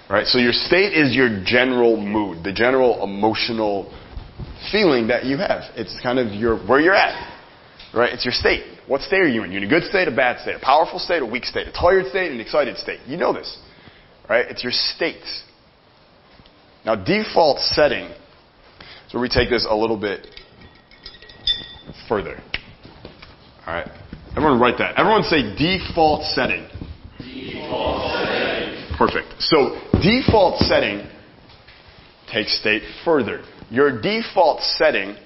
Right? So your state is your general mood, the general emotional feeling that you have. It's kind of where you're at. Right? It's your state. What state are you in? You're in a good state, a bad state, a powerful state, a weak state, a tired state, an excited state. You know this. Right? It's your state. Now, default setting, so we take this a little bit further. All right? Everyone write that. Everyone say default setting. Default setting. Perfect. So, default setting takes state further. Your default setting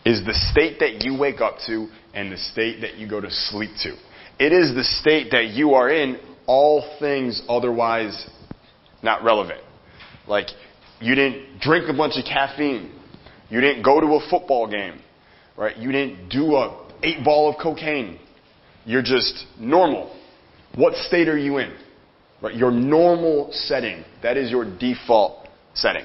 is the state that you wake up to and the state that you go to sleep to. It is the state that you are in, all things otherwise not relevant. Like, you didn't drink a bunch of caffeine. You didn't go to a football game. Right? You didn't do a 8-ball of cocaine. You're just normal. What state are you in? Right? Your normal setting. That is your default setting.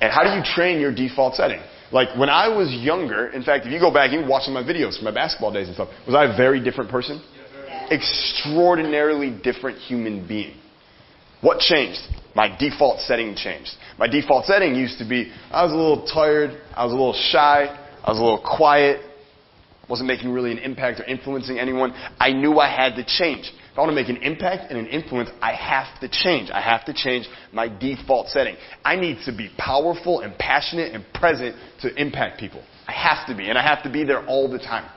And how do you train your default setting? Like, when I was younger, in fact, if you go back, you can watch some of my videos from my basketball days and stuff. Was I a very different person? Yes. Extraordinarily different human being. What changed? My default setting changed. My default setting used to be, I was a little tired, I was a little shy, I was a little quiet, wasn't making really an impact or influencing anyone. I knew I had to change. If I want to make an impact and an influence, I have to change. I have to change my default setting. I need to be powerful and passionate and present to impact people. I have to be, and I have to be there all the time.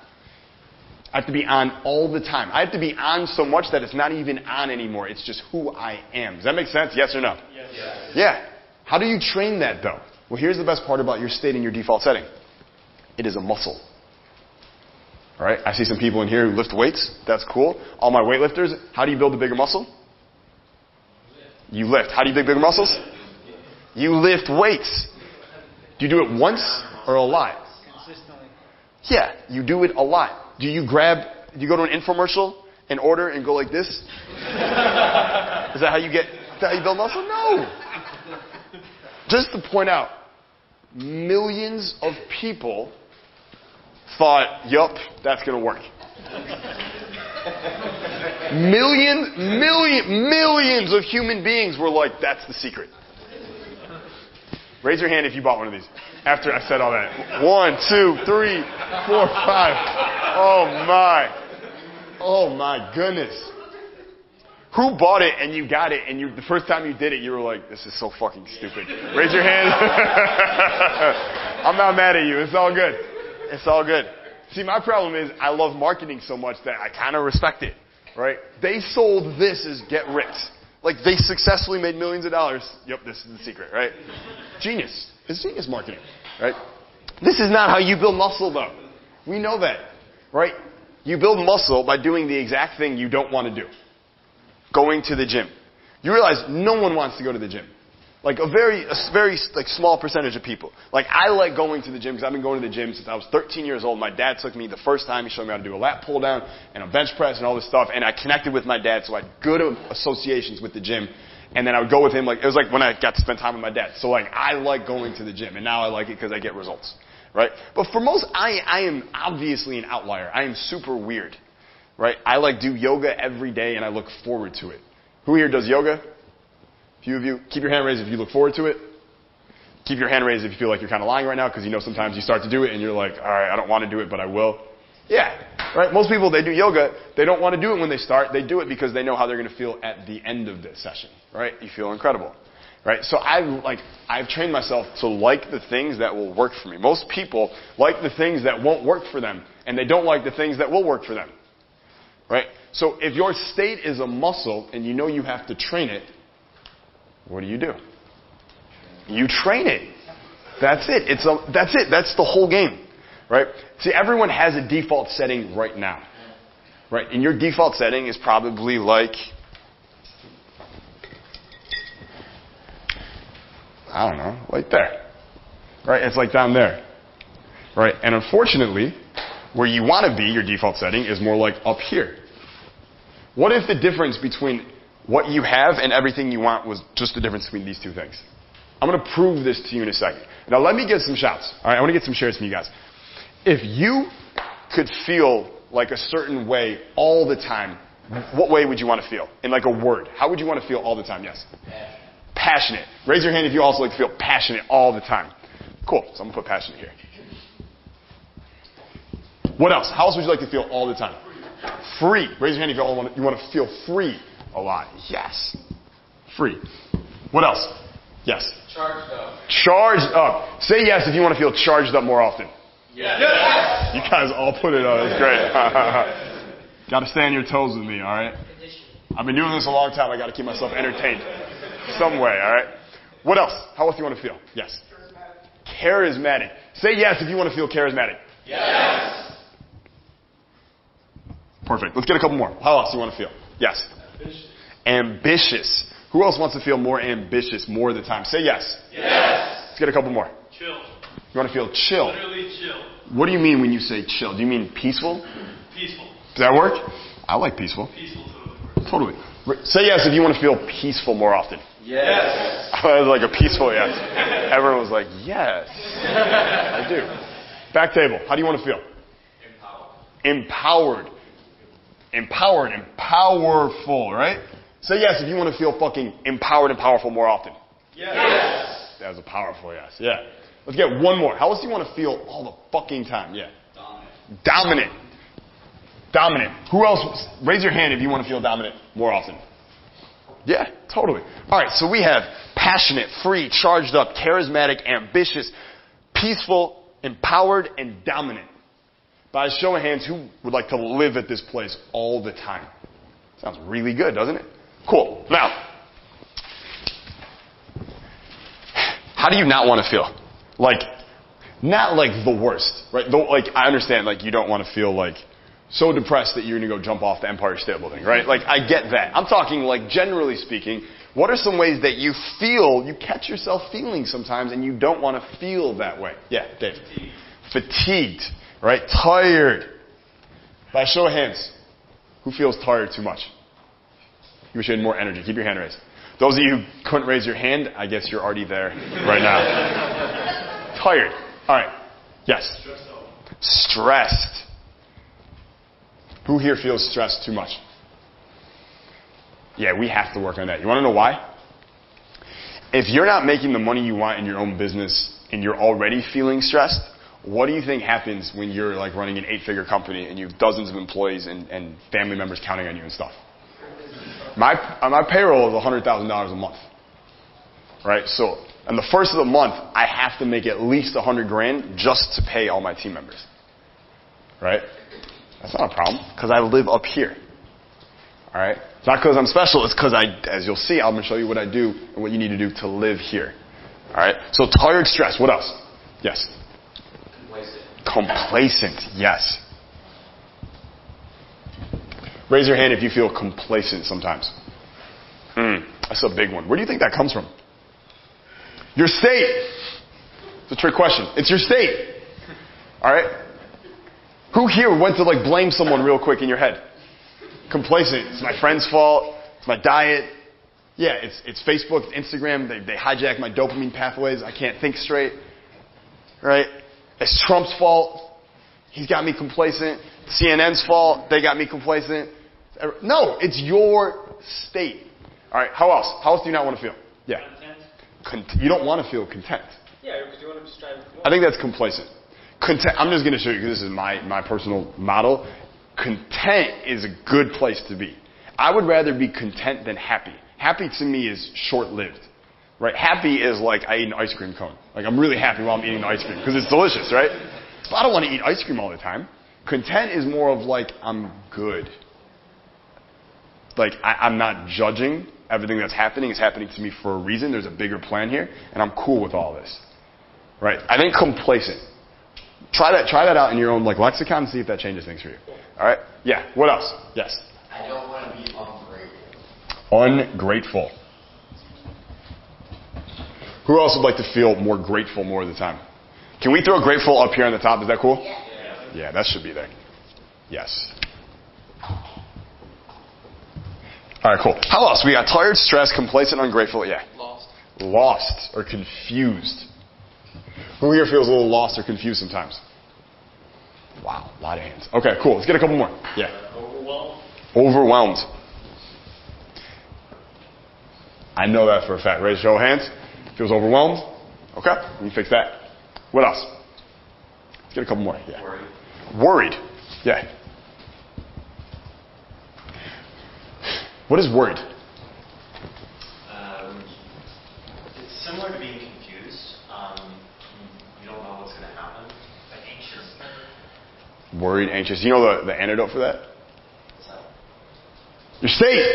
I have to be on all the time. I have to be on so much that it's not even on anymore. It's just who I am. Does that make sense? Yes or no? Yes. Yeah. How do you train that, though? Well, here's the best part about your state and your default setting. It is a muscle. All right? I see some people in here who lift weights. That's cool. All my weightlifters, how do you build a bigger muscle? You lift. How do you build bigger muscles? You lift weights. Do you do it once or a lot? Consistently. Yeah, you do it a lot. Do you go to an infomercial and order and go like this? Is that how you build muscle? No. Just to point out, millions of people thought, yup, that's going to work. Millions of human beings were like, that's the secret. Raise your hand if you bought one of these. After I said all that. 1, 2, 3, 4, 5. Oh my goodness. Who bought it and you got it and the first time you did it you were like, this is so fucking stupid. Raise your hand. I'm not mad at you. It's all good. It's all good. See, my problem is I love marketing so much that I kind of respect it. Right? They sold this as get rich. Like, they successfully made millions of dollars. Yep, this is the secret, right? Genius. It's genius marketing, right? This is not how you build muscle, though. We know that, right? You build muscle by doing the exact thing you don't want to do. Going to the gym. You realize no one wants to go to the gym. Like, a very like small percentage of people. Like, I like going to the gym because I've been going to the gym since I was 13 years old. My dad took me the first time. He showed me how to do a lat pull down and a bench press and all this stuff. And I connected with my dad, so I had good associations with the gym. And then I would go with him. Like, it was like when I got to spend time with my dad. So, like, I like going to the gym. And now I like it because I get results. Right? But for most, I am obviously an outlier. I am super weird. Right? I like do yoga every day and I look forward to it. Who here does yoga? A few of you. Keep your hand raised if you look forward to it. Keep your hand raised if you feel like you're kind of lying right now because you know sometimes you start to do it and you're like, all right, I don't want to do it, but I will. Yeah. Right? Most people, they do yoga. They don't want to do it when they start. They do it because they know how they're going to feel at the end of this session. Right? You feel incredible. Right? So I've trained myself to like the things that will work for me. Most people like the things that won't work for them, and they don't like the things that will work for them. Right? So if your state is a muscle and you know you have to train it, what do? You train it. That's it. That's it. That's the whole game. Right? See, everyone has a default setting right now. Right? And your default setting is probably like, I don't know, like there. Right? It's like down there. Right? And unfortunately, where you want to be, your default setting, is more like up here. What if the difference between what you have and everything you want was just the difference between these two things? I'm going to prove this to you in a second. Now let me get some shouts. All right, I want to get some shares from you guys. If you could feel like a certain way all the time, What way would you want to feel? In like a word. How would you want to feel all the time? Yes. Passionate. Raise your hand if you also like to feel passionate all the time. Cool. So I'm going to put passionate here. What else? How else would you like to feel all the time? Free. Raise your hand if you want to feel free a lot. Yes. Free. What else? Yes. Charged up. Charged up. Say yes if you want to feel charged up more often. Yes. You guys all put it on. That's great. Got to stay on your toes with me, all right? I've been doing this a long time. I got to keep myself entertained some way, all right? What else? How else do you want to feel? Yes. Charismatic. Say yes if you want to feel charismatic. Yes. Perfect. Let's get a couple more. How else do you want to feel? Yes. Ambitious. Who else wants to feel more ambitious more of the time? Say yes. Yes. Let's get a couple more. Chill. You want to feel chill? Literally chill. What do you mean when you say chill? Do you mean peaceful? Peaceful. Does that work? I like peaceful. Peaceful totally works. Totally. Say yes if you want to feel peaceful more often. Yes. I was like a peaceful yes. Everyone was like, yes. I do. Back table. How do you want to feel? Empowered. Empowered and powerful, right? Say yes if you want to feel fucking empowered and powerful more often. Yes. That was a powerful yes. Yeah. Let's get one more. How else do you want to feel all the fucking time? Yeah. Dominant. Dominant. Who else? Raise your hand if you want to feel dominant more often. Yeah, totally. All right, so we have passionate, free, charged up, charismatic, ambitious, peaceful, empowered, and dominant. By a show of hands, who would like to live at this place all the time? Sounds really good, doesn't it? Cool. Now, how do you not want to feel? Like, not like the worst, right? Like, I understand, like, you don't want to feel like so depressed that you're going to go jump off the Empire State Building, right? Like, I get that. I'm talking, like, generally speaking, what are some ways that you catch yourself feeling sometimes and you don't want to feel that way? Yeah, Dave. Fatigued, right? Tired. By a show of hands, who feels tired too much? You wish you had more energy. Keep your hand raised. Those of you who couldn't raise your hand, I guess you're already there right now. Tired. All right. Yes. Stressed. Who here feels stressed too much? Yeah, we have to work on that. You want to know why? If you're not making the money you want in your own business and you're already feeling stressed, what do you think happens when you're like running an 8-figure company and you have dozens of employees and family members counting on you and stuff? My payroll is $100,000 a month. Right? So, on the first of the month, I have to make at least $100,000 just to pay all my team members. Right? That's not a problem, because I live up here. All right? It's not because I'm special. It's because as you'll see, I'm going to show you what I do and what you need to do to live here. All right? So tired, stress. What else? Yes. Complacent. Yes. Raise your hand if you feel complacent sometimes. That's a big one. Where do you think that comes from? Your state. It's a trick question. It's your state. All right? Who here went to like blame someone real quick in your head? Complacent. It's my friend's fault. It's my diet. Yeah, it's Facebook, it's Instagram. They hijack my dopamine pathways. I can't think straight. Right? It's Trump's fault. He's got me complacent. CNN's fault. They got me complacent. No, it's your state. All right, how else? How else do you not want to feel? Yeah. Content. You don't want to feel content. Yeah, because you want to strive for more. I think that's complacent. Content. I'm just going to show you because this is my personal model. Content is a good place to be. I would rather be content than happy. Happy to me is short-lived. Right? Happy is like I ate an ice cream cone. Like I'm really happy while I'm eating the ice cream because it's delicious, right? But I don't want to eat ice cream all the time. Content is more of like I'm good. Like I'm not judging everything that's happening. It's happening to me for a reason. There's a bigger plan here, and I'm cool with all this. Right? I think complacent. Try that out in your own like lexicon and see if that changes things for you. All right? Yeah. What else? Yes. I don't want to be ungrateful. Ungrateful. Who else would like to feel more grateful more of the time? Can we throw grateful up here on the top? Is that cool? Yeah, that should be there. Yes. All right, cool. How else? We got tired, stressed, complacent, ungrateful. Yeah. Lost or confused. Who here feels a little lost or confused sometimes? Wow, a lot of hands. Okay, cool. Let's get a couple more. Yeah. Overwhelmed. I know that for a fact. Raise your hands. Feels overwhelmed? Okay, let me fix that. What else? Let's get a couple more. Yeah. Worried. Yeah. What is worried? It's similar to being confused. You don't know what's going to happen. Like anxious. Worried, anxious. You know the antidote for that? What's that? Your state.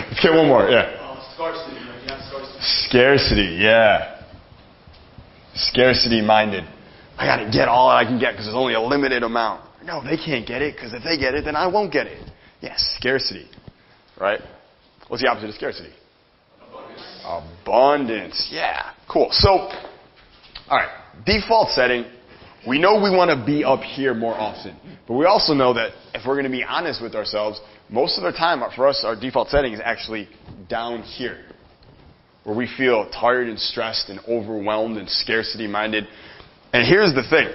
Let's get one more. Yeah. Scarcity. Like you have scarcity. Scarcity. Yeah. Scarcity minded. I got to get all that I can get because there's only a limited amount. No, they can't get it because if they get it, then I won't get it. Yes, scarcity. Right? What's the opposite of scarcity? Abundance. Yeah. Cool. So, all right. Default setting. We know we want to be up here more often. But we also know that if we're going to be honest with ourselves, most of the time for us, our default setting is actually down here. Where we feel tired and stressed and overwhelmed and scarcity minded. And here's the thing.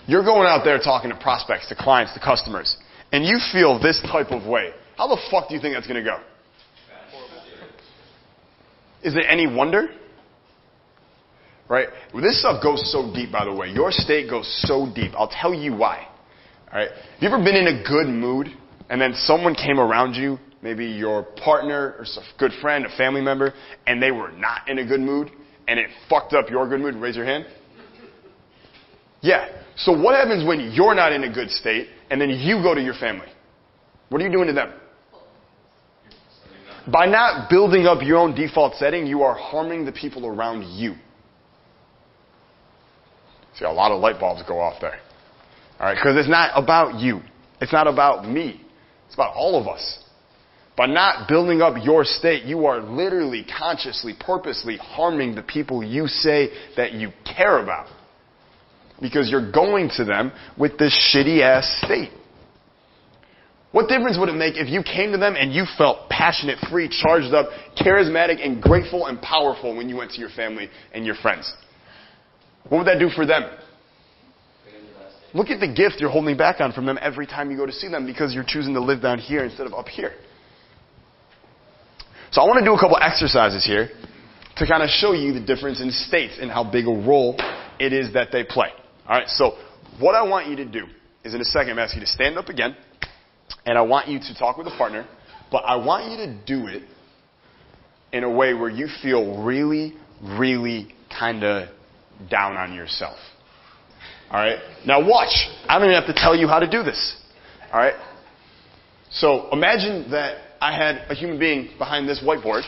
You're going out there talking to prospects, to clients, to customers, and you feel this type of way. How the fuck do you think that's going to go? Is it any wonder? Right? Well, this stuff goes so deep, by the way. Your state goes so deep. I'll tell you why. All right? Have you ever been in a good mood, and then someone came around you, maybe your partner or a good friend, a family member, and they were not in a good mood, and it fucked up your good mood? Raise your hand. Yeah. So what happens when you're not in a good state and then you go to your family? What are you doing to them? By not building up your own default setting, you are harming the people around you. See, a lot of light bulbs go off there. All right, because it's not about you. It's not about me. It's about all of us. By not building up your state, you are literally, consciously, purposely harming the people you say that you care about. Because you're going to them with this shitty-ass state. What difference would it make if you came to them and you felt passionate, free, charged up, charismatic, and grateful and powerful when you went to your family and your friends? What would that do for them? Look at the gift you're holding back on from them every time you go to see them because you're choosing to live down here instead of up here. So I want to do a couple exercises here to kind of show you the difference in states and how big a role it is that they play. All right, so what I want you to do is in a second I'm asking you to stand up again, and I want you to talk with a partner, but I want you to do it in a way where you feel really, really kind of down on yourself. All right, now watch. I don't even have to tell you how to do this. All right, so imagine that I had a human being behind this whiteboard,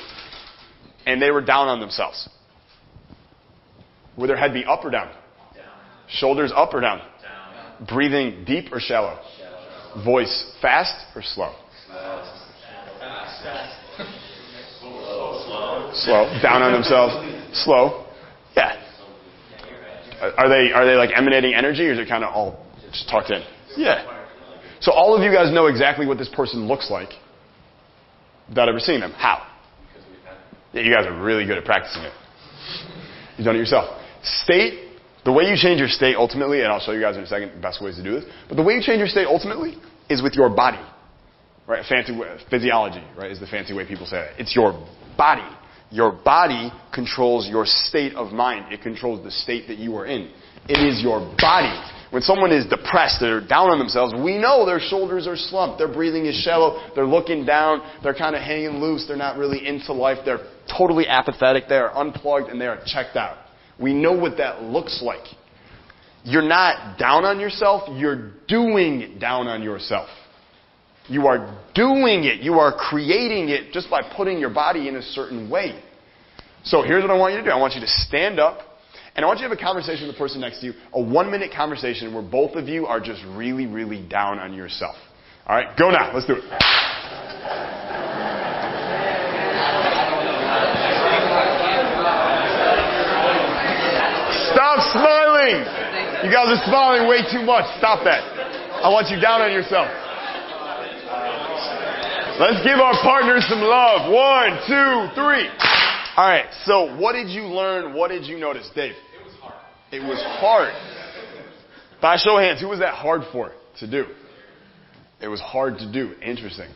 and they were down on themselves. Would their head be up or down? Shoulders up or down? Down. Breathing deep or shallow? Shallow. Voice fast or slow? Slow. Down on themselves. Slow. Yeah. Are they like emanating energy, or is it kind of all just tucked in? Yeah. So all of you guys know exactly what this person looks like without ever seeing them. How? Yeah, you guys are really good at practicing it. You've done it yourself. State. The way you change your state ultimately, and I'll show you guys in a second the best ways to do this, but the way you change your state ultimately is with your body. Right? Fancy way, physiology, right, is the fancy way people say it. It's your body. Your body controls your state of mind. It controls the state that you are in. It is your body. When someone is depressed, they're down on themselves, we know their shoulders are slumped, their breathing is shallow, they're looking down, they're kind of hanging loose, they're not really into life, they're totally apathetic, they are unplugged, and they are checked out. We know what that looks like. You're not down on yourself, you're doing down on yourself. You are doing it. You are creating it just by putting your body in a certain way. So here's what I want you to do. I want you to stand up, and I want you to have a conversation with the person next to you, a 1-minute conversation where both of you are just really, really down on yourself. All right, go now. Let's do it. Stop smiling. You guys are smiling way too much. Stop that. I want you down on yourself. Let's give our partners some love. 1, 2, 3. All right, so what did you learn? What did you notice? Dave? It was hard. It was hard. By show of hands, who was that hard for to do? It was hard to do. Interesting.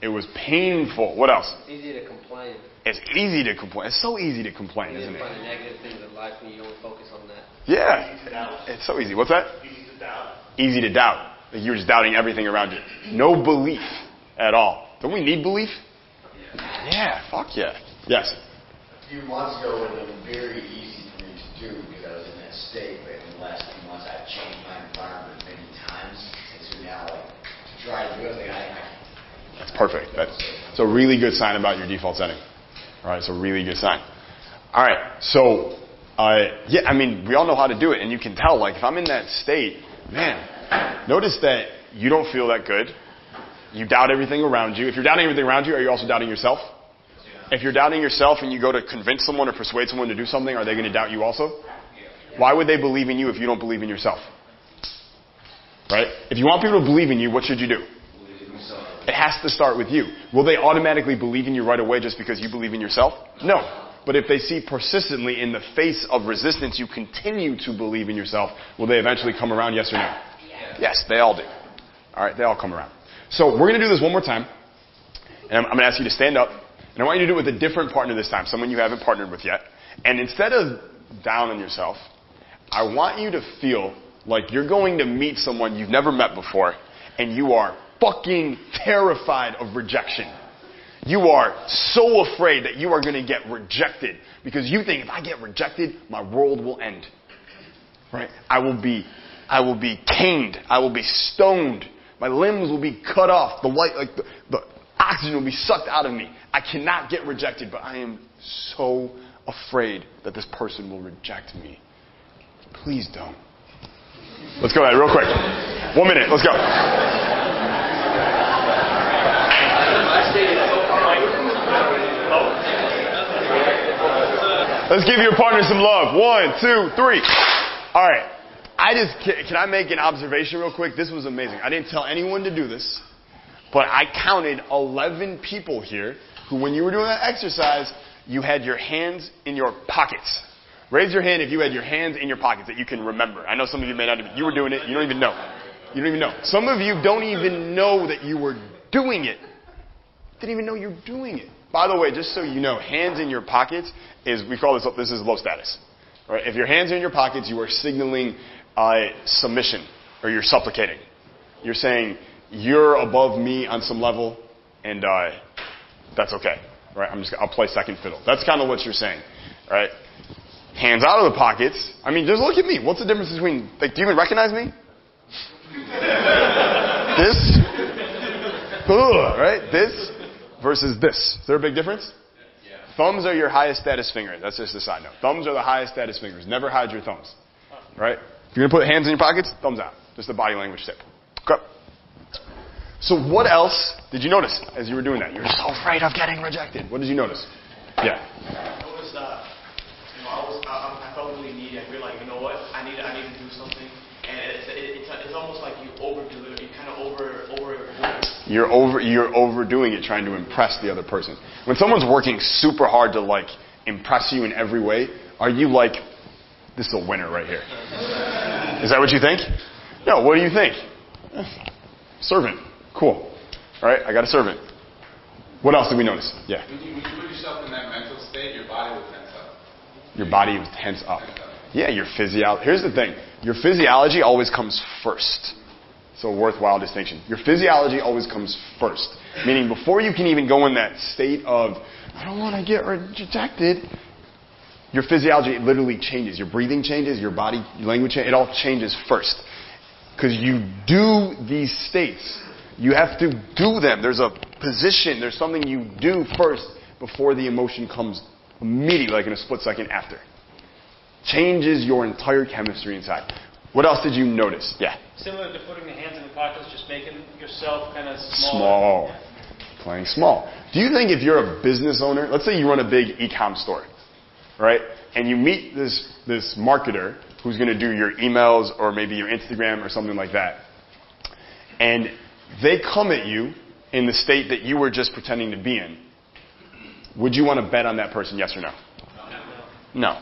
It was painful. What else? It's easy to complain. It's easy to complain. It's so easy to complain, isn't You find it? the negative things in life when you don't focus on that. Yeah. It's so easy. What's that? Easy to doubt. Easy to doubt. Like you're just doubting everything around you. No belief at all. Don't we need belief? Yeah. Fuck yeah. Yes. A few months ago, it was very easy for me to do because I was in that state. But in the last few months, I've changed my environment many times, and so now, like, to try to do it, That's perfect. That's a really good sign about your default setting. All right, it's a really good sign. All right, so yeah, I mean, we all know how to do it, and you can tell. Like, if I'm in that state, man, notice that you don't feel that good. You doubt everything around you. If you're doubting everything around you, are you also doubting yourself? If you're doubting yourself and you go to convince someone or persuade someone to do something, are they going to doubt you also? Why would they believe in you if you don't believe in yourself? Right? If you want people to believe in you, what should you do? It has to start with you. Will they automatically believe in you right away just because you believe in yourself? No. But if they see persistently in the face of resistance you continue to believe in yourself, will they eventually come around, yes or no? Yes, they all do. All right, they all come around. So we're going to do this one more time. And I'm going to ask you to stand up. And I want you to do it with a different partner this time, someone you haven't partnered with yet. And instead of down on yourself, I want you to feel like you're going to meet someone you've never met before, and you are fucking terrified of rejection. You are so afraid that you are going to get rejected because you think if I get rejected, my world will end. Right? I will be caned. I will be stoned. My limbs will be cut off. The oxygen will be sucked out of me. I cannot get rejected, but I am so afraid that this person will reject me. Please don't. Let's go ahead real quick. 1 minute. Let's go. Let's give your partner some love. 1, 2, 3. All right. Can I make an observation real quick? This was amazing. I didn't tell anyone to do this, but I counted 11 people here who, when you were doing that exercise, you had your hands in your pockets. Raise your hand if you had your hands in your pockets that you can remember. I know some of you may not have. You were doing it. You don't even know. You don't even know. Some of you don't even know that you were doing it. Didn't even know you're doing it. By the way, just so you know, hands in your pockets we call this is low status. Right? If your hands are in your pockets, you are signaling submission, or you're supplicating. You're saying, you're above me on some level, and that's okay. Right? I'll play second fiddle. That's kind of what you're saying. Right? Hands out of the pockets. I mean, just look at me. What's the difference between, do you even recognize me? This? Ugh, right? This versus this. Is there a big difference? Yeah. Thumbs are your highest status fingers. That's just a side note. Thumbs are the highest status fingers. Never hide your thumbs. Right? If you're going to put hands in your pockets, thumbs out. Just a body language tip. Okay. So what else did you notice as you were doing that? You were so afraid of getting rejected. What did you notice? Yeah. I noticed that, I felt really needy. I realized, you know what? I need to do something. And it's almost like you overdo it. You kind of You're overdoing it, trying to impress the other person. When someone's working super hard to impress you in every way, are you like, this is a winner right here? Is that what you think? No. What do you think? Servant. Cool. All right. I got a servant. What else did we notice? Yeah. When you put yourself in that mental state, your body will tense up. Your body will tense up. Yeah. Your physiology. Here's the thing. Your physiology always comes first. It's a worthwhile distinction. Your physiology always comes first. Meaning before you can even go in that state of, I don't want to get rejected, your physiology literally changes. Your breathing changes, your body language changes. It all changes first. Because you do these states. You have to do them. There's a position. There's something you do first before the emotion comes immediately, like in a split second after. Changes your entire chemistry inside. What else did you notice? Yeah. Similar to putting the hands in the pockets, just making yourself kind of small. Playing small. Do you think if you're a business owner, let's say you run a big e-com store, right? And you meet this marketer who's going to do your emails or maybe your Instagram or something like that. And they come at you in the state that you were just pretending to be in. Would you want to bet on that person, yes or no? No.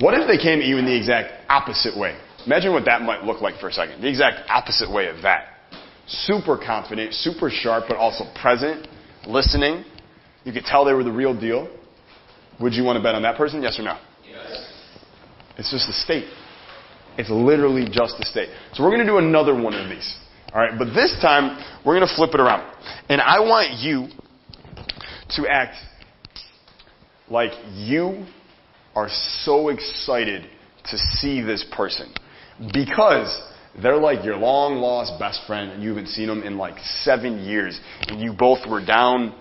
What if they came at you in the exact opposite way? Imagine what that might look like for a second. The exact opposite way of that. Super confident, super sharp, but also present, listening. You could tell they were the real deal. Would you want to bet on that person? Yes or no? Yes. It's just a state. It's literally just a state. So we're going to do another one of these. All right, but this time we're going to flip it around. And I want you to act like you are so excited to see this person because they're like your long lost best friend and you haven't seen them in like 7 years and you both were down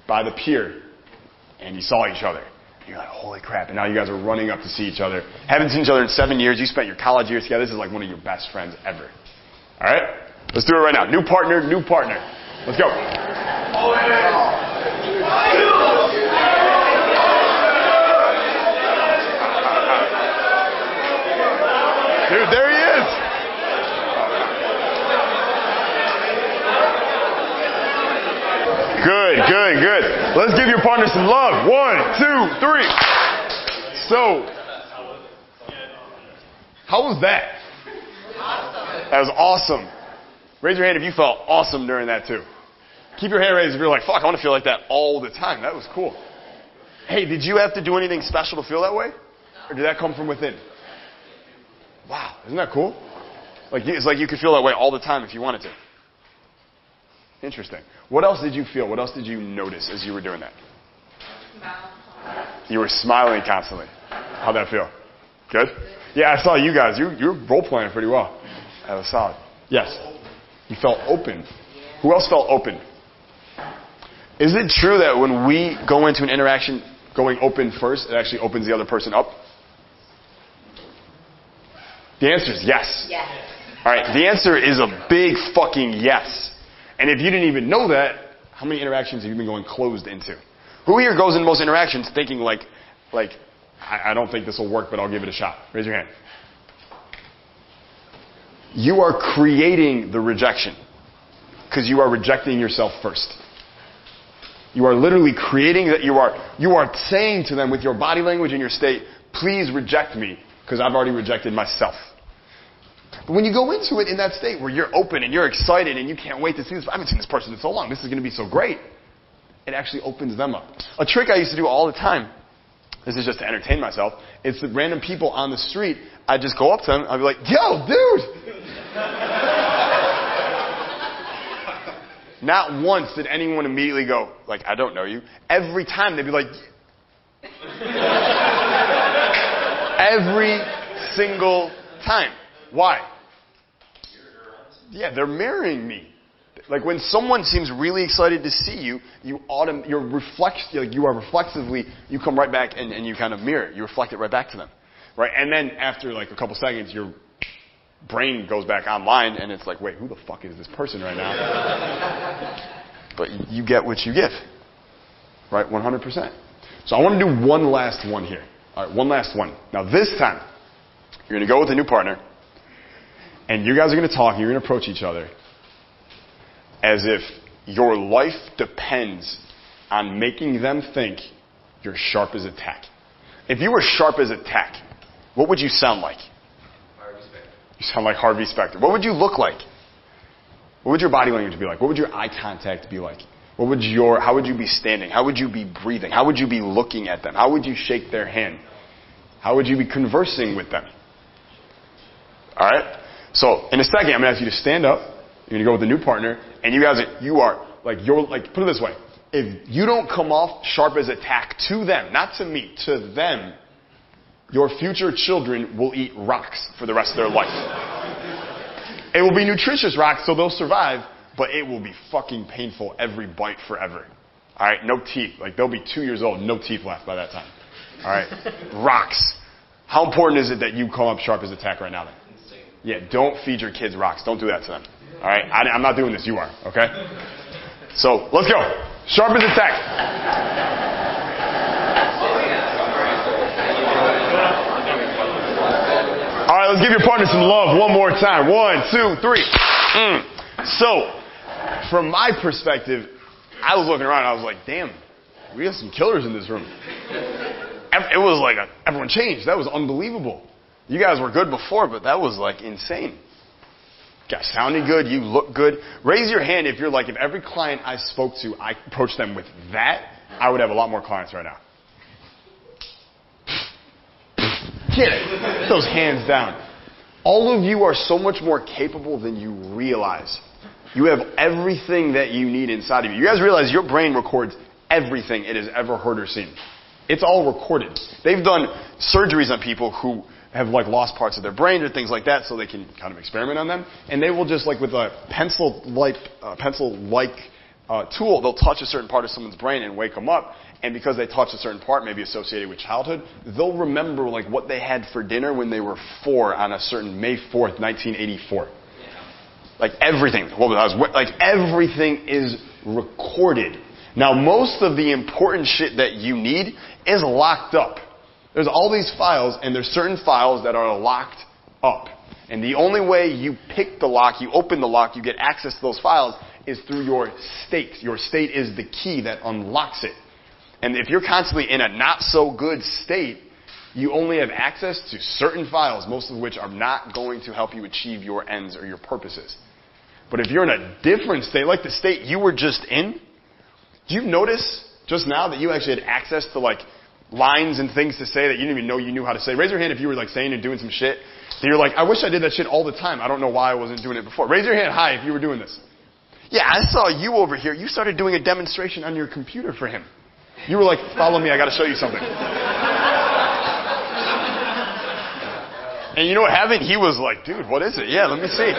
by the pier and you saw each other. You're like, holy crap, and now you guys are running up to see each other. Haven't seen each other in 7 years. You spent your college years together. This is like one of your best friends ever. All right? Let's do it right now. New partner, new partner. Let's go. Dude, there he is. Good, good, good. Let's give your partner some love. 1, 2, 3. So, how was that? Awesome. That was awesome. Raise your hand if you felt awesome during that too. Keep your hand raised if you're like, fuck, I want to feel like that all the time. That was cool. Hey, did you have to do anything special to feel that way? Or did that come from within? Wow, isn't that cool? Like, it's like you could feel that way all the time if you wanted to. Interesting. What else did you feel? What else did you notice as you were doing that? You were smiling constantly. How'd that feel? Good? Yeah, I saw you guys. You were role playing pretty well. That was solid. Yes. You felt open. Who else felt open? Is it true that when we go into an interaction going open first, it actually opens the other person up? The answer is yes. Yes. All right. The answer is a big fucking yes. And if you didn't even know that, how many interactions have you been going closed into? Who here goes in most interactions thinking like, I don't think this will work, but I'll give it a shot? Raise your hand. You are creating the rejection because you are rejecting yourself first. You are literally creating that. You are saying to them with your body language and your state, please reject me because I've already rejected myself. But when you go into it in that state where you're open and you're excited and you can't wait to see this, I haven't seen this person in so long, this is going to be so great, it actually opens them up. A trick I used to do all the time, this is just to entertain myself, it's that random people on the street, I'd just go up to them, I'd be like, yo, dude! Not once did anyone immediately go, like, I don't know you. Every time they'd be like, every single time. Why? Yeah, they're mirroring me. Like when someone seems really excited to see you, you are reflexively, you come right back and you kind of mirror it. You reflect it right back to them. Right? And then after like a couple seconds, your brain goes back online and it's like, wait, who the fuck is this person right now? But you get what you give. Right? 100%. So I want to do one last one here. All right, one last one. Now this time, you're going to go with a new partner. And you guys are going to talk and you're going to approach each other as if your life depends on making them think you're sharp as a tack. If you were sharp as a tack, what would you sound like? Harvey Specter. You sound like Harvey Specter. What would you look like? What would your body language be like? What would your eye contact be like? How would you be standing? How would you be breathing? How would you be looking at them? How would you shake their hand? How would you be conversing with them? All right? So, in a second, I'm going to ask you to stand up. You're going to go with a new partner. And you guys, put it this way. If you don't come off sharp as a tack to them, not to me, to them, your future children will eat rocks for the rest of their life. It will be nutritious rocks, so they'll survive, but it will be fucking painful every bite forever. All right? No teeth. Like, they'll be 2 years old, no teeth left by that time. All right? Rocks. How important is it that you come up sharp as a tack right now then? Yeah, don't feed your kids rocks. Don't do that to them. All right? I'm not doing this. You are. Okay? So, let's go. Sharp as a tack. All right, let's give your partner some love one more time. 1, 2, 3. So, from my perspective, I was looking around and I was like, damn, we have some killers in this room. it was like everyone changed. That was unbelievable. You guys were good before, but that was like insane. You guys sounded good. You look good. Raise your hand if you're like, if every client I spoke to, I approached them with that, I would have a lot more clients right now. Get it. Those hands down. All of you are so much more capable than you realize. You have everything that you need inside of you. You guys realize your brain records everything it has ever heard or seen. It's all recorded. They've done surgeries on people who have like lost parts of their brain or things like that so they can kind of experiment on them. And they will just like with a pencil-like tool, they'll touch a certain part of someone's brain and wake them up. And because they touch a certain part, maybe associated with childhood, they'll remember like what they had for dinner when they were 4 on a certain May 4th, 1984. Like everything. Like everything is recorded. Now most of the important shit that you need is locked up. There's all these files, and there's certain files that are locked up. And the only way you pick the lock, you open the lock, you get access to those files is through your state. Your state is the key that unlocks it. And if you're constantly in a not so good state, you only have access to certain files, most of which are not going to help you achieve your ends or your purposes. But if you're in a different state, like the state you were just in, do you notice just now that you actually had access to like lines and things to say that you didn't even know you knew how to say? Raise your hand if you were like saying and doing some shit that you're like, I wish I did that shit all the time. I don't know why I wasn't doing it before. Raise your hand high if you were doing this. Yeah, I saw you over here. You started doing a demonstration on your computer for him. You were like, follow me, I got to show you something. And you know what happened? He was like, dude, what is it? Yeah, let me see.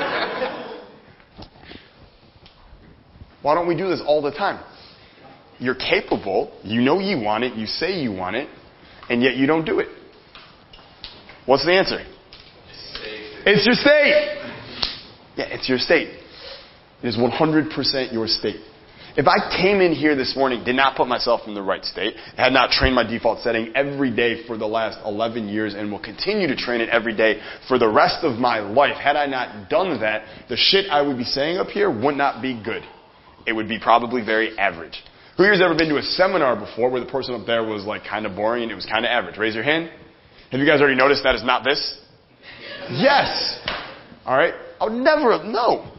Why don't we do this all the time? You're capable, you know you want it, you say you want it, and yet you don't do it. What's the answer? It's your state. Yeah, it's your state. It is 100% your state. If I came in here this morning, did not put myself in the right state, had not trained my default setting every day for the last 11 years and will continue to train it every day for the rest of my life, had I not done that, the shit I would be saying up here would not be good. It would be probably very average. Who here's ever been to a seminar before where the person up there was like kind of boring and it was kind of average? Raise your hand. Have you guys already noticed that is not this? Yes. All right. I would never know.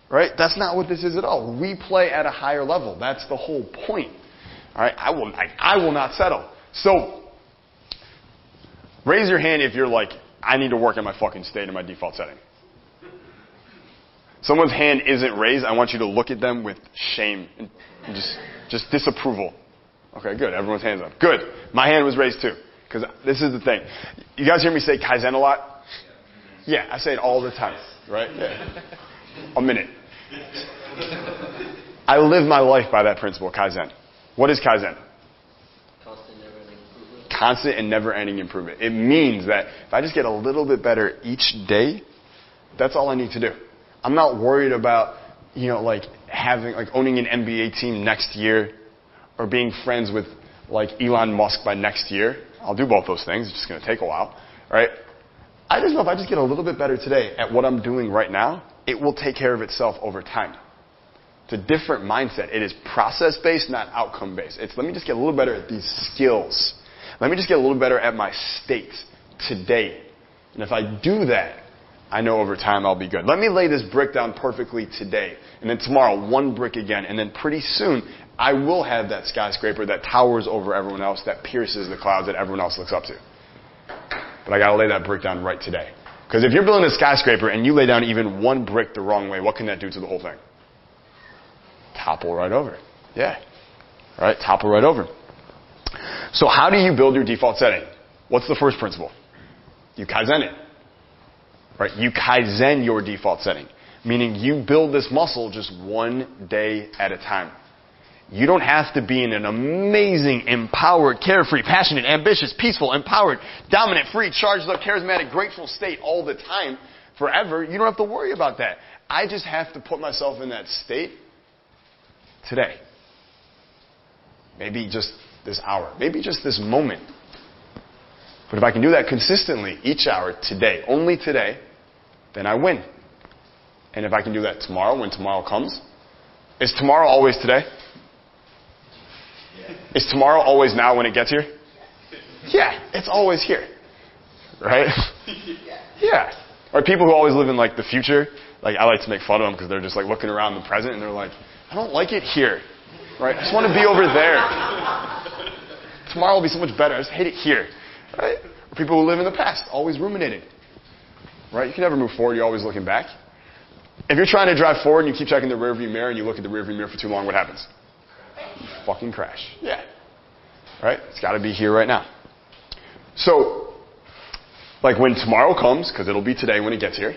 Right? That's not what this is at all. We play at a higher level. That's the whole point. All right? I will not settle. So, raise your hand if you're like, I need to work on my fucking state in my default setting. Someone's hand isn't raised. I want you to look at them with shame and just disapproval. Okay, good. Everyone's hands up. Good. My hand was raised too. Because this is the thing. You guys hear me say Kaizen a lot? Yeah, I say it all the time. Right? Yeah. A minute. I live my life by that principle, Kaizen. What is Kaizen? Constant, never-ending improvement. Constant and never-ending improvement. It means that if I just get a little bit better each day, that's all I need to do. I'm not worried about, like owning an NBA team next year or being friends with like Elon Musk by next year. I'll do both those things. It's just going to take a while, right? I just know if I just get a little bit better today at what I'm doing right now, it will take care of itself over time. It's a different mindset. It is process-based, not outcome-based. It's let me just get a little better at these skills. Let me just get a little better at my state today. And if I do that, I know over time I'll be good. Let me lay this brick down perfectly today. And then tomorrow, one brick again. And then pretty soon, I will have that skyscraper that towers over everyone else, that pierces the clouds that everyone else looks up to. But I got to lay that brick down right today. Because if you're building a skyscraper and you lay down even one brick the wrong way, what can that do to the whole thing? Topple right over. Yeah. All right, topple right over. So how do you build your default setting? What's the first principle? You Kaizen it. Right? You Kaizen your default setting. Meaning you build this muscle just one day at a time. You don't have to be in an amazing, empowered, carefree, passionate, ambitious, peaceful, empowered, dominant, free, charged up, charismatic, grateful state all the time, forever. You don't have to worry about that. I just have to put myself in that state today. Maybe just this hour. Maybe just this moment. But if I can do that consistently, each hour, today, only today, then I win. And if I can do that tomorrow, when tomorrow comes, is tomorrow always today? Is tomorrow always now when it gets here? Yeah, it's always here. Right? Yeah. Or people who always live in like the future. Like I like to make fun of them because they're just like looking around the present and they're like, I don't like it here. Right? I just want to be over there. Tomorrow will be so much better. I just hate it here. Right? Or people who live in the past, always ruminating. Right? You can never move forward. You're always looking back. If you're trying to drive forward and you keep checking the rearview mirror and you look at the rearview mirror for too long, what happens? You fucking crash. Yeah. Right? It's got to be here right now. So, like when tomorrow comes, because it'll be today when it gets here,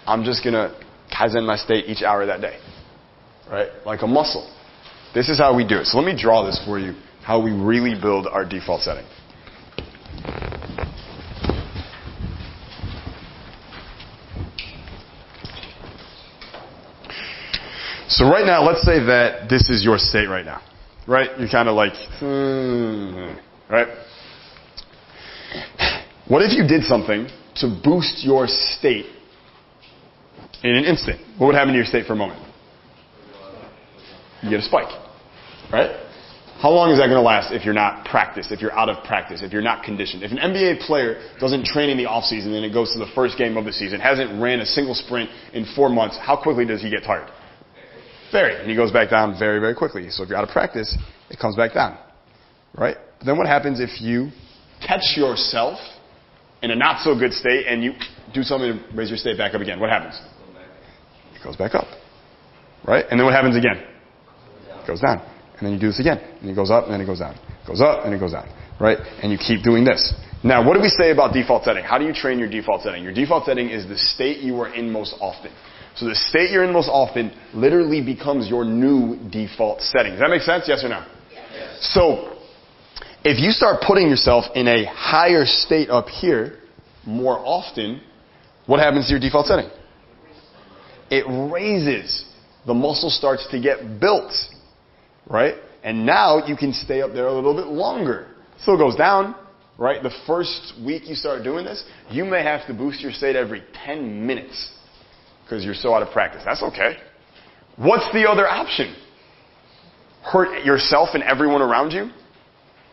I'm just going to kaizen my state each hour of that day. Right? Like a muscle. This is how we do it. So let me draw this for you, how we really build our default setting. So right now, let's say that this is your state right now. Right? You're kind of like, right? What if you did something to boost your state in an instant? What would happen to your state for a moment? You get a spike. Right? How long is that going to last if you're not practiced, if you're out of practice, if you're not conditioned? If an NBA player doesn't train in the offseason and it goes to the first game of the season, hasn't ran a single sprint in 4 months, how quickly does he get tired? Very. And he goes back down very, very quickly. So if you're out of practice, it comes back down. Right? But then what happens if you catch yourself in a not so good state and you do something to raise your state back up again? What happens? It goes back up. Right? And then what happens again? It goes down. And then you do this again. And it goes up and then it goes down. It goes up and it goes down. Right? And you keep doing this. Now, what do we say about default setting? How do you train your default setting? Your default setting is the state you are in most often. So the state you're in most often literally becomes your new default setting. Does that make sense? Yes or no? Yes. So if you start putting yourself in a higher state up here more often, what happens to your default setting? It raises. The muscle starts to get built. Right? And now you can stay up there a little bit longer. Still goes down. Right? The first week you start doing this, you may have to boost your state every 10 minutes. Because you're so out of practice. That's okay. What's the other option? Hurt yourself and everyone around you?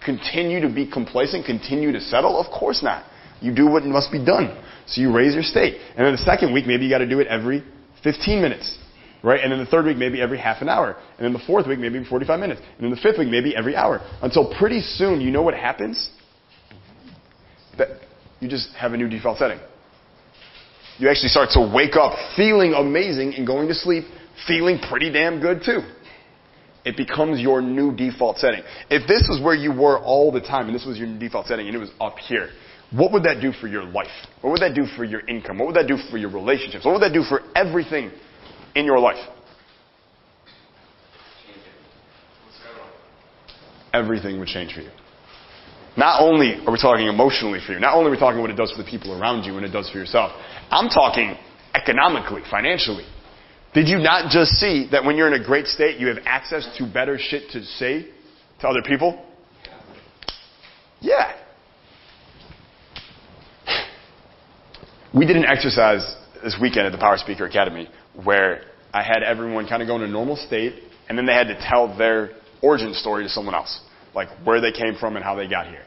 Continue to be complacent? Continue to settle? Of course not. You do what must be done. So you raise your state. And then the second week, maybe you got to do it every 15 minutes. Right? And then the third week, maybe every half an hour. And then the fourth week, maybe 45 minutes. And then the fifth week, maybe every hour. Until pretty soon, you know what happens? That you just have a new default setting. You actually start to wake up feeling amazing and going to sleep feeling pretty damn good too. It becomes your new default setting. If this was where you were all the time and this was your default setting and it was up here, what would that do for your life? What would that do for your income? What would that do for your relationships? What would that do for everything in your life? Everything would change for you. Not only are we talking emotionally for you, not only are we talking what it does for the people around you and it does for yourself, I'm talking economically, financially. Did you not just see that when you're in a great state, you have access to better shit to say to other people? Yeah. We did an exercise this weekend at the Power Speaker Academy where I had everyone kind of go in a normal state and then they had to tell their origin story to someone else. Like where they came from and how they got here.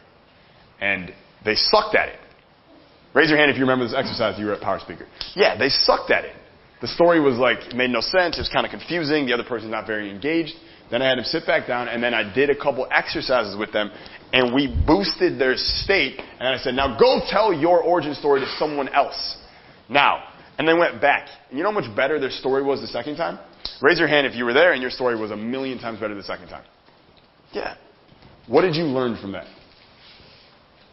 And they sucked at it. Raise your hand if you remember this exercise you were at Power Speaker. Yeah, they sucked at it. The story was like, it made no sense. It was kind of confusing. The other person's not very engaged. Then I had them sit back down and then I did a couple exercises with them and we boosted their state. And I said, now go tell your origin story to someone else. Now. And they went back. And you know how much better their story was the second time? Raise your hand if you were there and your story was 1,000,000 times better the second time. Yeah. What did you learn from that?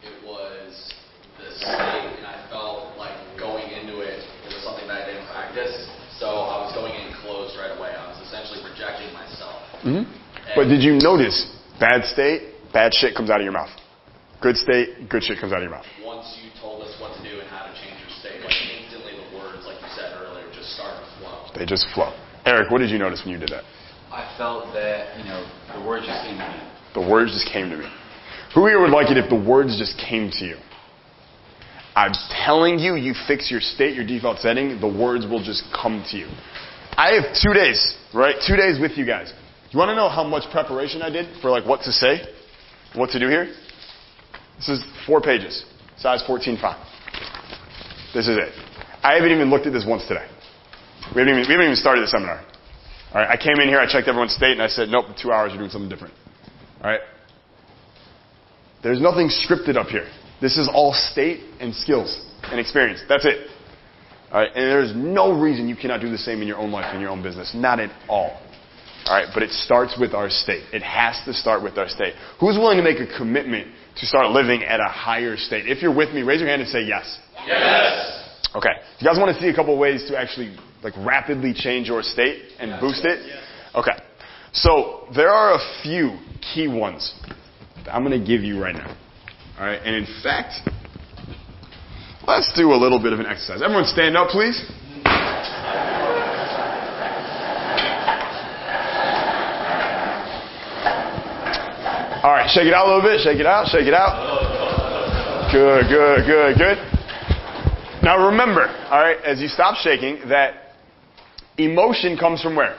It was the state, and I felt like going into it, it was something that I didn't practice, so I was going in closed right away. I was essentially rejecting myself. Mm-hmm. But did you notice, bad state, bad shit comes out of your mouth. Good state, good shit comes out of your mouth. Once you told us what to do and how to change your state, like instantly the words, like you said earlier, just started to flow. They just flow. Eric, what did you notice when you did that? I felt that, the words just came to me. The words just came to me. Who here would like it if the words just came to you? I'm telling you, you fix your state, your default setting, the words will just come to you. I have 2 days, right? 2 days with you guys. You want to know how much preparation I did for like what to say? What to do here? This is 4 pages, size 14 font. This is it. I haven't even looked at this once today. We haven't even started the seminar. All right, I came in here, I checked everyone's state, and I said, nope, in 2 hours you're doing something different. All right? There's nothing scripted up here. This is all state and skills and experience. That's it. All right? And there's no reason you cannot do the same in your own life, in your own business. Not at all. All right? But it starts with our state. It has to start with our state. Who's willing to make a commitment to start living at a higher state? If you're with me, raise your hand and say yes. Yes. Okay. Do you guys want to see a couple of ways to actually rapidly change your state and boost it? Okay. So there are a few key ones that I'm going to give you right now. All right. And in fact, let's do a little bit of an exercise. Everyone stand up, please. All right. Shake it out a little bit. Shake it out. Shake it out. Good, good, good, good. Now remember, all right, as you stop shaking, that emotion comes from where?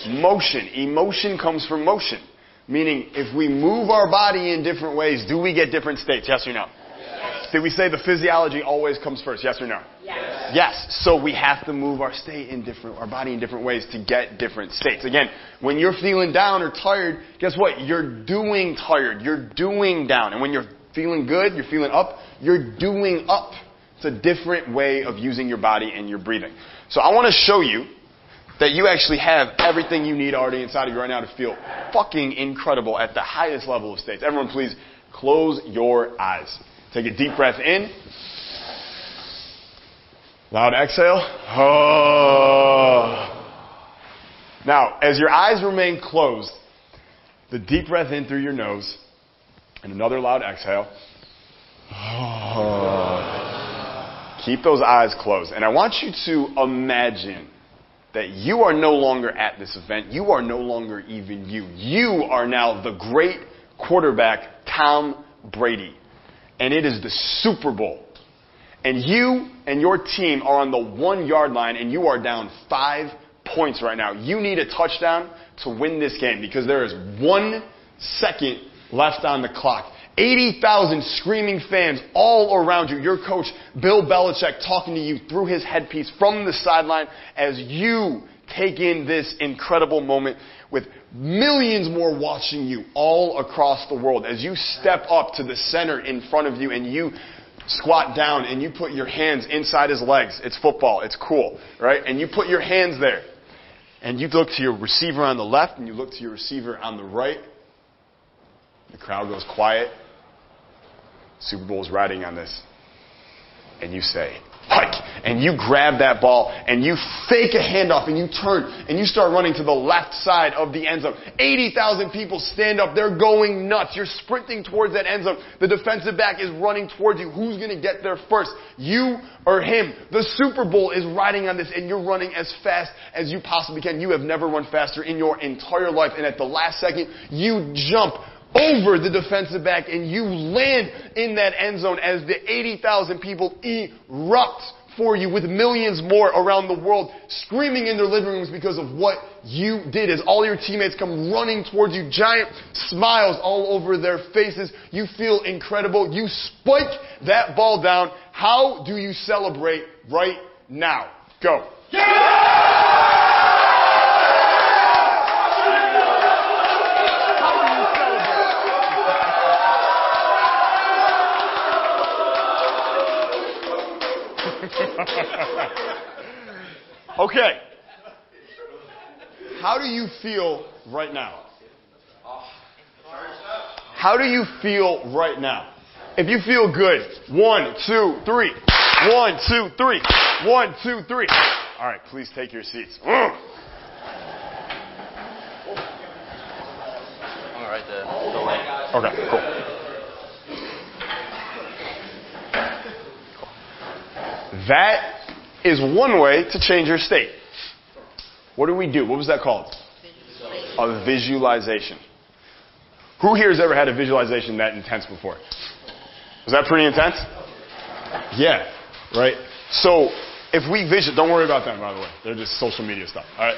Motion. Emotion comes from motion. Meaning, if we move our body in different ways, do we get different states? Yes or no? Yes. Did we say the physiology always comes first? Yes or no? Yes. Yes. So we have to move our body in different ways to get different states. Again, when you're feeling down or tired, guess what? You're doing tired. You're doing down. And when you're feeling good, you're feeling up, you're doing up. It's a different way of using your body and your breathing. So I want to show you that you actually have everything you need already inside of you right now to feel fucking incredible at the highest level of states. Everyone please close your eyes. Take a deep breath in. Loud exhale. Oh. Now, as your eyes remain closed, the deep breath in through your nose and another loud exhale. Oh. Keep those eyes closed. And I want you to imagine that you are no longer at this event. You are no longer even you. You are now the great quarterback, Tom Brady. And it is the Super Bowl. And you and your team are on the 1 yard line and you are down 5 points right now. You need a touchdown to win this game because there is 1 second left on the clock. 80,000 screaming fans all around you. Your coach, Bill Belichick, talking to you through his headpiece from the sideline as you take in this incredible moment with millions more watching you all across the world. As you step up to the center in front of you and you squat down and you put your hands inside his legs. It's football. It's cool, right? And you put your hands there and you look to your receiver on the left and you look to your receiver on the right. The crowd goes quiet. Super Bowl's riding on this. And you say, hike. And you grab that ball and you fake a handoff and you turn and you start running to the left side of the end zone. 80,000 people stand up. They're going nuts. You're sprinting towards that end zone. The defensive back is running towards you. Who's going to get there first? You or him? The Super Bowl is riding on this and you're running as fast as you possibly can. You have never run faster in your entire life. And at the last second, you jump over the defensive back and you land in that end zone as the 80,000 people erupt for you with millions more around the world screaming in their living rooms because of what you did as all your teammates come running towards you, giant smiles all over their faces. You feel incredible. You spike that ball down. How do you celebrate right now? Go. Okay. How do you feel right now? How do you feel right now? If you feel good, 1, 2, 3. 1, 2, 3. 1, 2, 3. All right, please take your seats. All right, the light. Okay, cool. That is one way to change your state. What do we do? What was that called? A visualization. Who here has ever had a visualization that intense before? Was that pretty intense? Yeah, right? So if we don't worry about them, by the way. They're just social media stuff, all right?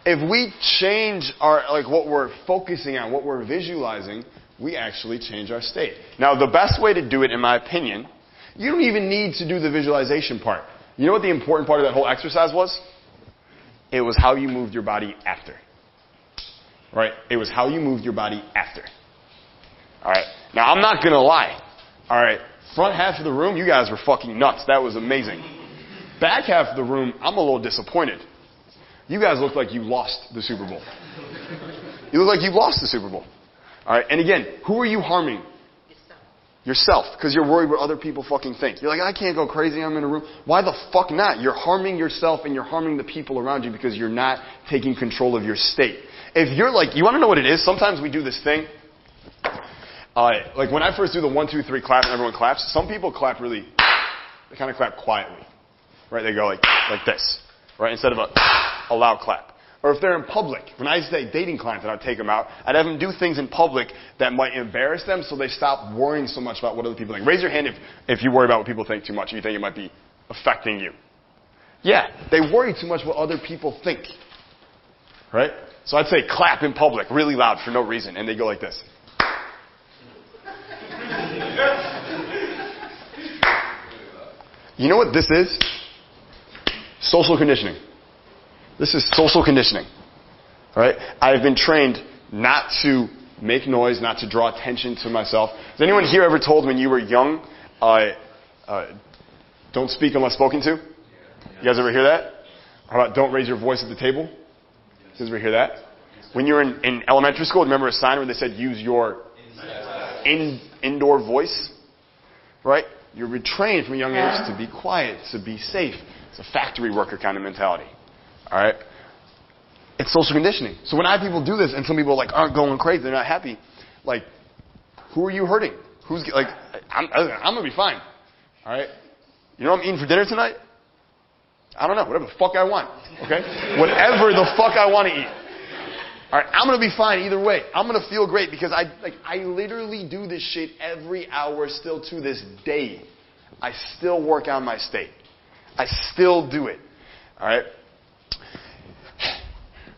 If we change what we're focusing on, what we're visualizing, we actually change our state. Now, the best way to do it, in my opinion, you don't even need to do the visualization part. You know what the important part of that whole exercise was? It was how you moved your body after. Right? It was how you moved your body after. All right? Now, I'm not going to lie. All right? Front half of the room, you guys were fucking nuts. That was amazing. Back half of the room, I'm a little disappointed. You guys look like you lost the Super Bowl. You look like you lost the Super Bowl. All right? And again, who are you harming? Yourself. Because you're worried what other people fucking think. You're like, I can't go crazy. I'm in a room. Why the fuck not? You're harming yourself and you're harming the people around you because you're not taking control of your state. If you're like, you want to know what it is? Sometimes we do this thing. Like when I first do the 1, 2, 3 clap and everyone claps, some people clap really, they kind of clap quietly. Right? They go like this. Right? Instead of a loud clap. Or if they're in public. When I used to date dating clients and I'd take them out, I'd have them do things in public that might embarrass them so they stop worrying so much about what other people think. Raise your hand if you worry about what people think too much and you think it might be affecting you. Yeah, they worry too much what other people think. Right? So I'd say clap in public really loud for no reason and they go like this. You know what this is? Social conditioning. This is social conditioning. All right? I've been trained not to make noise, not to draw attention to myself. Has anyone here ever told when you were young, don't speak unless spoken to? You guys ever hear that? How about don't raise your voice at the table? You guys ever hear that? When you were in elementary school, remember a sign where they said use your indoor voice? Right? You're retrained from a young age to be quiet, to be safe. It's a factory worker kind of mentality. All right? It's social conditioning. So when I have people do this and some people like aren't going crazy, they're not happy, like, who are you hurting? Who's like, I'm going to be fine. All right? You know what I'm eating for dinner tonight? I don't know. Whatever the fuck I want. Okay? Whatever the fuck I want to eat. All right? I'm going to be fine either way. I'm going to feel great because I literally do this shit every hour still to this day. I still work on my state. I still do it. All right?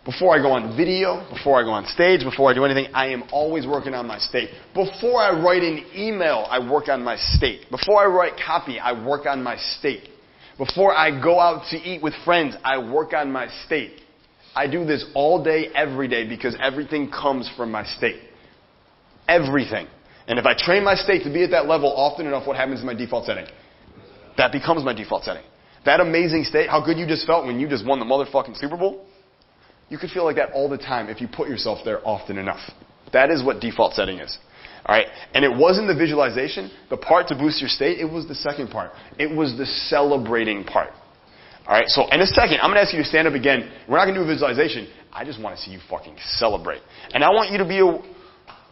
Before I go on video, before I go on stage, before I do anything, I am always working on my state. Before I write an email, I work on my state. Before I write copy, I work on my state. Before I go out to eat with friends, I work on my state. I do this all day, every day, because everything comes from my state. Everything. And if I train my state to be at that level often enough, what happens in my default setting? That becomes my default setting. That amazing state, how good you just felt when you just won the motherfucking Super Bowl, you could feel like that all the time if you put yourself there often enough. That is what default setting is. All right? And it wasn't the visualization, the part to boost your state, it was the second part. It was the celebrating part. All right? So in a second, I'm going to ask you to stand up again. We're not going to do a visualization. I just want to see you fucking celebrate. And I want you to be,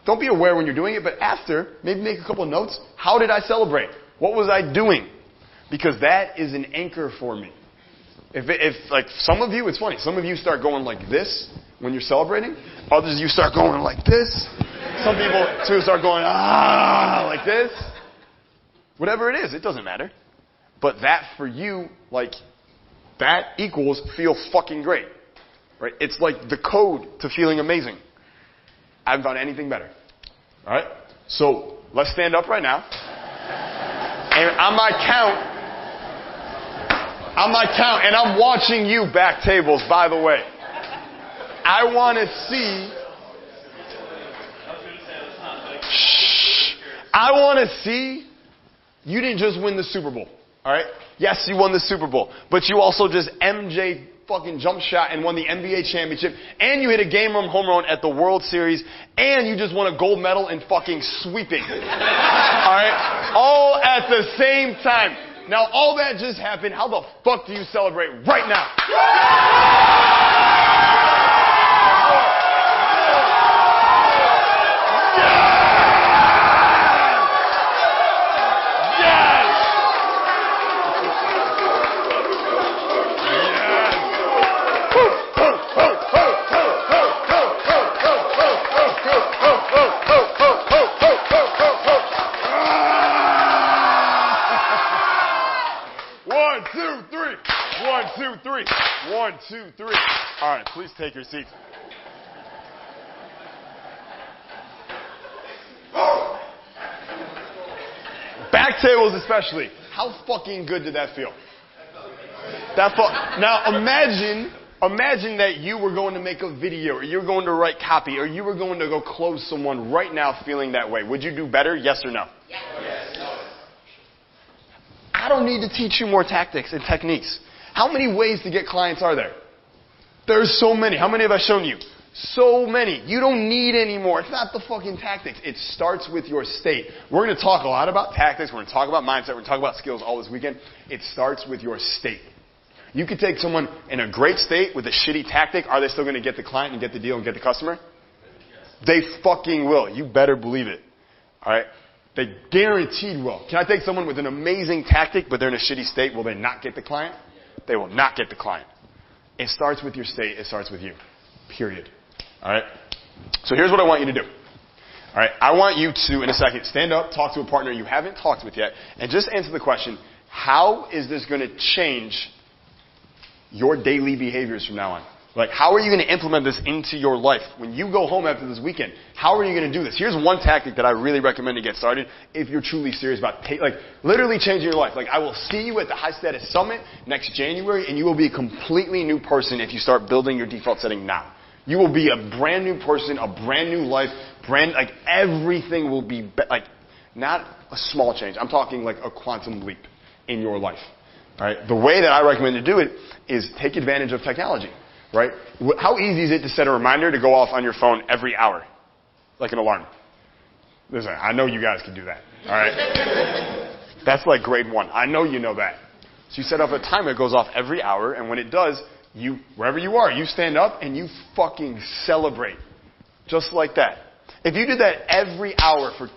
don't be aware when you're doing it, but after, maybe make a couple of notes. How did I celebrate? What was I doing? Because that is an anchor for me. If like some of you, it's funny, some of you start going like this when you're celebrating. Others, you start going like this. Some people, too, start going, like this. Whatever it is, it doesn't matter. But that for you, like, that equals feel fucking great. Right? It's like the code to feeling amazing. I haven't found anything better. All right? So let's stand up right now. And on my count, and I'm watching you back tables, by the way. I want to see. I want to see. You didn't just win the Super Bowl, all right? Yes, you won the Super Bowl, but you also just MJ fucking jump shot and won the NBA championship, and you hit a game home run at the World Series, and you just won a gold medal in fucking sweeping. All right? All at the same time. Now, all that just happened. How the fuck do you celebrate right now? One, two, three. All right, please take your seats. back tables especially. How fucking good did that feel? Now imagine that you were going to make a video, or you were going to write copy, or you were going to go close someone right now feeling that way. Would you do better? Yes or no? Yes. I don't need to teach you more tactics and techniques. How many ways to get clients are there? There's so many. How many have I shown you? So many. You don't need any more. It's not the fucking tactics. It starts with your state. We're going to talk a lot about tactics. We're going to talk about mindset. We're going to talk about skills all this weekend. It starts with your state. You could take someone in a great state with a shitty tactic. Are they still going to get the client and get the deal and get the customer? They fucking will. You better believe it. All right? They guaranteed will. Can I take someone with an amazing tactic, but they're in a shitty state? Will they not get the client? They will not get the client. It starts with your state. It starts with you. Period. All right? So here's what I want you to do. All right? I want you to, in a second, stand up, talk to a partner you haven't talked with yet, and just answer the question, how is this going to change your daily behaviors from now on? Like, how are you going to implement this into your life? When you go home after this weekend, how are you going to do this? Here's one tactic that I really recommend to get started if you're truly serious about, literally changing your life. Like, I will see you at the High Status Summit next January, and you will be a completely new person if you start building your default setting now. You will be a brand new person, a brand new life, everything will be, not a small change. I'm talking like a quantum leap in your life. All right? The way that I recommend to do it is take advantage of technology. Right? How easy is it to set a reminder to go off on your phone every hour? Like an alarm. Listen, I know you guys can do that. All right? That's like grade 1. I know you know that. So you set up a timer that goes off every hour, and when it does, wherever you are, you stand up and you fucking celebrate. Just like that. If you did that every hour for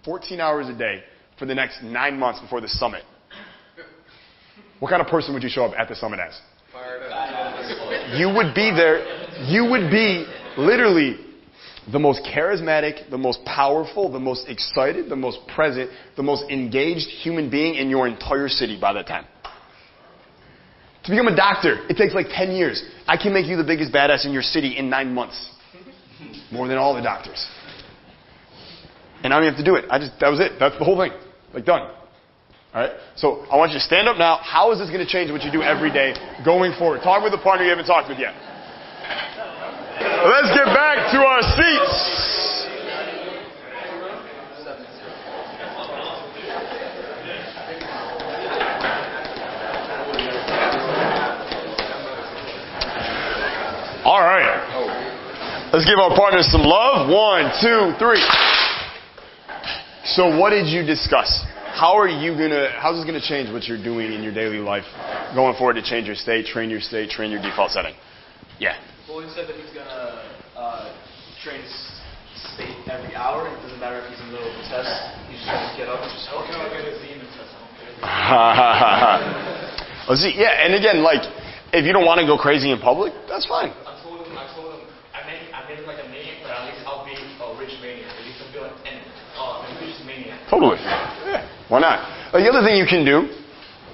14 hours a day for the next 9 months before the summit, what kind of person would you show up at the summit as? You would be there. You would be literally the most charismatic, the most powerful, the most excited, the most present, the most engaged human being in your entire city by that time. To become a doctor, it takes like 10 years. I can make you the biggest badass in your city in 9 months. More than all the doctors. And I don't even have to do it. That was it. That's the whole thing. Like, done. All right? So I want you to stand up now. How is this going to change what you do every day going forward? Talk with a partner you haven't talked with yet. Let's get back to our seats. All right. Let's give our partners some love. 1, 2, 3. So what did you discuss? How's this going to change what you're doing in your daily life going forward to change your state, train your default setting? Yeah. Well, he said that he's going to train his state every hour. It doesn't matter if he's in the middle of a test. He's just going to get up and just, okay, I'll get his demon test. Let's see. Yeah, and again, if you don't want to go crazy in public, that's fine. I told him, I made it like a maniac, but at least I'll be a rich maniac. At least I'll be like a rich maniac. Totally. Yeah. Why not? The other thing you can do,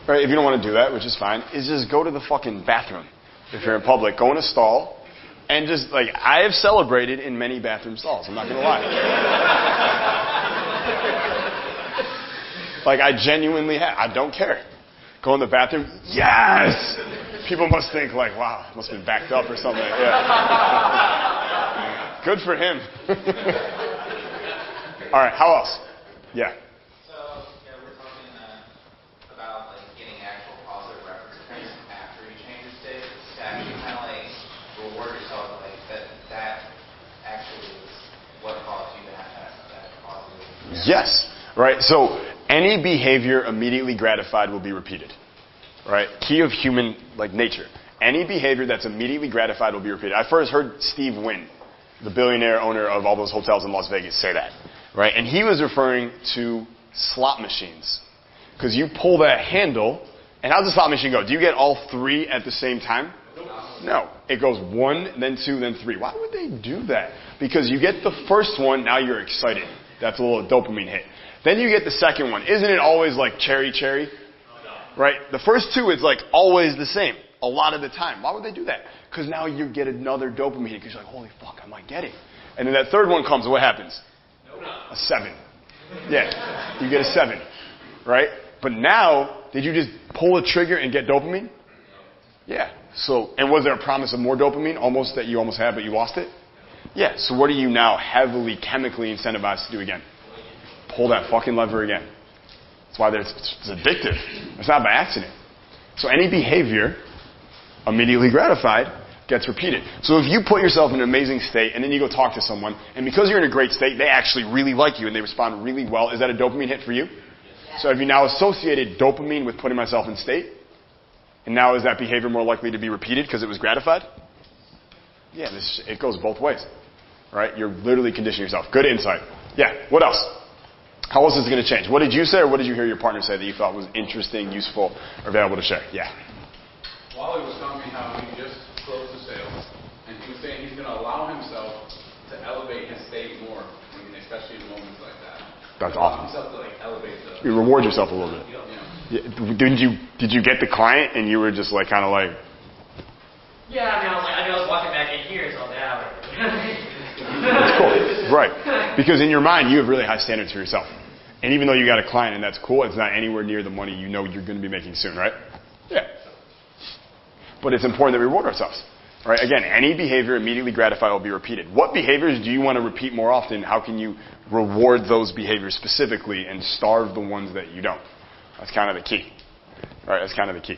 right, if you don't want to do that, which is fine, is just go to the fucking bathroom. If you're in public, go in a stall, and just, I have celebrated in many bathroom stalls. I'm not going to lie. I genuinely have. I don't care. Go in the bathroom. Yes! People must think, wow, must have been backed up or something. Yeah. Good for him. All right, how else? Yeah. Yes, right? So any behavior immediately gratified will be repeated, right? Key of human nature. Any behavior that's immediately gratified will be repeated. I first heard Steve Wynn, the billionaire owner of all those hotels in Las Vegas, say that, right? And he was referring to slot machines. Because you pull that handle, and how does the slot machine go? Do you get all 3 at the same time? No. It goes 1, then 2, then 3. Why would they do that? Because you get the first one, now you're excited. That's a little dopamine hit. Then you get the second one. Isn't it always like cherry? Right? The first 2, it's always the same. A lot of the time. Why would they do that? Because now you get another dopamine hit. Because you're like, holy fuck, I might get it. And then that third one comes, and what happens? A 7. Yeah. You get a 7. right? But now, did you just pull a trigger and get dopamine? Yeah. So, and was there a promise of more dopamine almost that you almost had, but you lost it? Yeah. So what are you now heavily chemically incentivized to do again? Pull that fucking lever again. That's why it's addictive. It's not by accident. So any behavior immediately gratified gets repeated. So if you put yourself in an amazing state and then you go talk to someone, and because you're in a great state, they actually really like you and they respond really well, is that a dopamine hit for you? Yeah. So have you now associated dopamine with putting myself in state? And now is that behavior more likely to be repeated because it was gratified? Yeah, it goes both ways. Right? You're literally conditioning yourself. Good insight. Yeah, what else? How else is it going to change? What did you say or what did you hear your partner say that you thought was interesting, useful, or valuable to share? Yeah. Wally was telling me how he just closed the sale, and he was saying he's going to allow himself to elevate his state more, especially in moments like that. That's awesome. Himself to elevate the. You reward yourself a little bit. Yeah. Did you get the client and you were just kind of like? Yeah, I was walking back in here, so yeah. That's cool, right? Because in your mind you have really high standards for yourself, and even though you got a client and that's cool, it's not anywhere near the money you know you're going to be making soon, right? Yeah. But it's important that we reward ourselves, right? Again, any behavior immediately gratified will be repeated. What behaviors do you want to repeat more often? How can you reward those behaviors specifically and starve the ones that you don't? That's kind of the key. All right, that's kind of the key.